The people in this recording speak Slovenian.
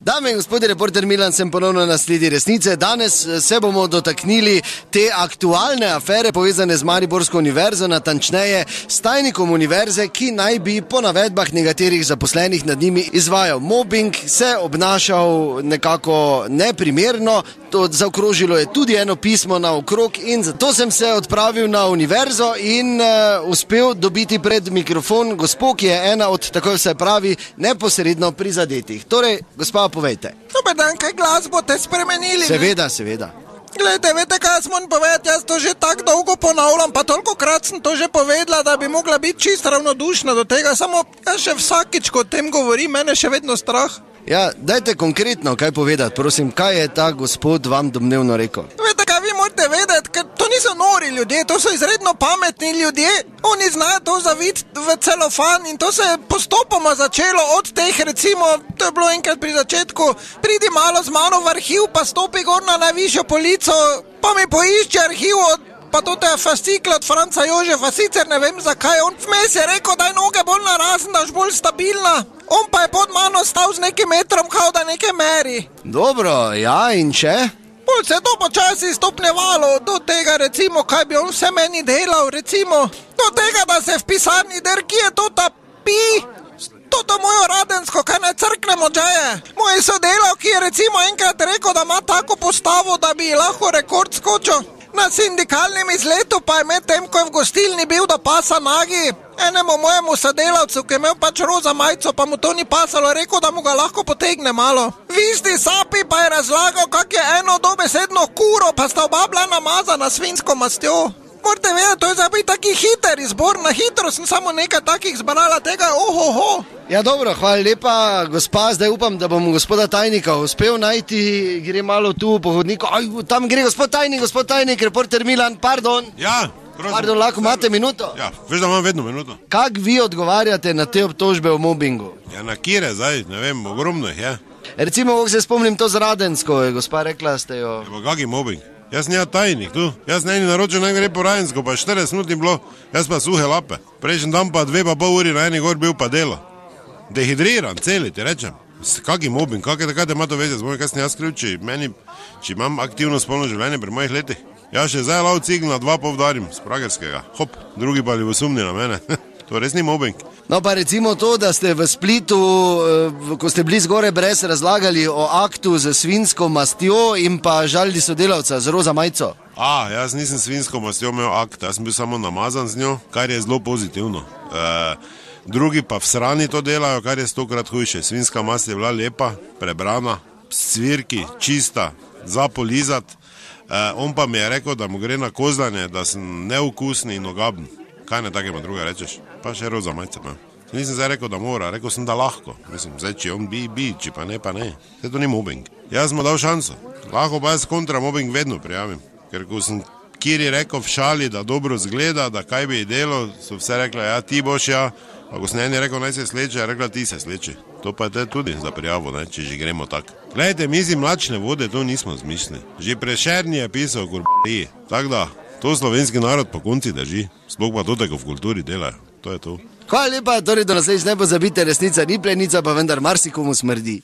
Dame in gospodje, reporter Milan sem ponovno na sledi resnice. Danes se bomo dotaknili te aktualne afere povezane z Mariborsko univerzo, natančneje s tajnikom univerze, ki naj bi po navedbah nekaterih zaposlenih nad njimi izvajal mobbing, se obnašal nekako neprimerno. Zaokrožilo je tudi eno pismo naokrog in zato sem se odpravil na univerzo in uspel dobiti pred mikrofon gospo, ki je ena od, tako se pravi, neposredno prizadetih. Torej, gospa, povejte. Dober dan, kaj glas boste spremenili? Seveda. Glejte, veste, kaj jaz moram povedati, jaz to že tako dolgo ponavljam, pa tolikokrat sem to že povedala, da bi mogla biti čisto ravnodušna do tega, samo jaz še vsakič, ko o tem govorim, mene še vedno strah. Ja, dajte konkretno kaj povedati, prosim, kaj je ta gospod vam domnevno rekel? Veste, kaj vi morate vedeti, ker to niso nori ljudje, to so izredno pametni ljudje, oni znajo to zaviti v celofan in to se je postopoma začelo od teh, recimo, to je bilo enkrat pri začetku, pridi malo z mano v arhiv, pa stopi gor na najvišjo polico, pa mi poišče arhiv pa to je fascikl od Franca Jožefa, sicer ne vem zakaj, on vmes je rekel, daj noge bolj narazen, daš bolj stabilna, on pa je pod mano stal z nekim metrom, kao da nekaj meri. Dobro, ja, in če? Bolj se je to počasi stopnjevalo, do tega recimo, kaj bi on vse meni delal, recimo, do tega, da se v pisarni der, ki je to ta pi, to mojo radensko, kaj ne crknemo džeje. Moj sodelavki je recimo enkrat rekel, da ima tako postavo, da bi lahko rekord skočil. Na sindikalnem izletu pa je med tem, ko je v gostilni bil do pasa nagi, enemu mojemu sodelavcu, ki je imel pač roza majico, pa mu to ni pasalo, rekel, da mu ga lahko potegne malo. V isti sapi pa je razlagal, kak je eno dobesedno kuro, pa sta oba bila namazana svinjsko mastjo. Morate vedeti, to je za biti taki hiter izbor, na hitro sem samo nekaj takih zbrala, tega je ohoho. Ja, dobro, hvala lepa, gospa, zdaj upam, da bom gospoda tajnika uspel najti, gre malo tu po hodniku, tam gre gospod tajnik, reporter Milan, pardon. Ja, pardon, lahko imate minuto? Ja, veš, da imam vedno minuto. Kak vi odgovarjate na te obtožbe o mobbingu? Ja, na kire zdaj, ne vem, ogromno jih je. Recimo, kako se spomnim to z Radensko, gospa, rekla ste jo. Ja, pa kak je mobbing? Jaz sem tajnik tu, jaz ne eni naročil, naj gre po Radensko, pa 40 minut ni bilo, jaz pa suhe lape. Prejšnji dan pa 2,5 uri na eni gor bil pa delo. Dehidriran, celi, ti rečem. Kak je mobbing, kaj te ima to veze z mojim, kaj sem jaz kriv, če imam aktivno spolno življenje pri mojih letih. Jaz še zdaj lav cigl na 2,5 darim, z Pragerskega, hop, drugi pa ljubosumni na mene. To res ni mobbing. No pa recimo to, da ste v Splitu, ko ste bili zgore brez, razlagali o aktu z svinjsko mastjo in pa žalili sodelavca z roza majico. Jaz nisem svinjsko mastjo imel akt, jaz sem bil samo namazan z njo, kar je zelo pozitivno. Drugi pa v srani to delajo, kar je 100-krat hujše. Svinjska mast je bila lepa, prebrana, cvirki, čista, za polizat. On pa mi je rekel, da mu gre na kozlanje, da sem neukusni in ogaben. Kaj ne takega druga rečeš? Pa še roza majica imam. Nisem zdaj rekel, da mora, rekel sem, da lahko. Mislim, zdaj, če on bi, če pa ne, pa ne. Zdaj to ni mobbing. Jaz mu dal šanso. Lahko pa jaz kontra mobbing vedno prijavim. Ker ko sem kiri rekel v šali, da dobro zgleda, da kaj bi delo, so vse rekla, ja, ti boš, ja. Pa ko sem eni rekel, naj se sleče, je rekla, ti se sleči. To pa je tudi za prijavo, ne, če že gremo tak. Glejte, mi si mlačne vode, to nismo zmislili. Že Prešerni je pisal o kurbariji. Tak da, to slovenski narod po konci drži. Sploh pa to tako v kulturi delajo. To je to. Hvala lepa, torej do naslednjič ne pozabite, resnica ni plenica, pa vendar marsikomu smrdi.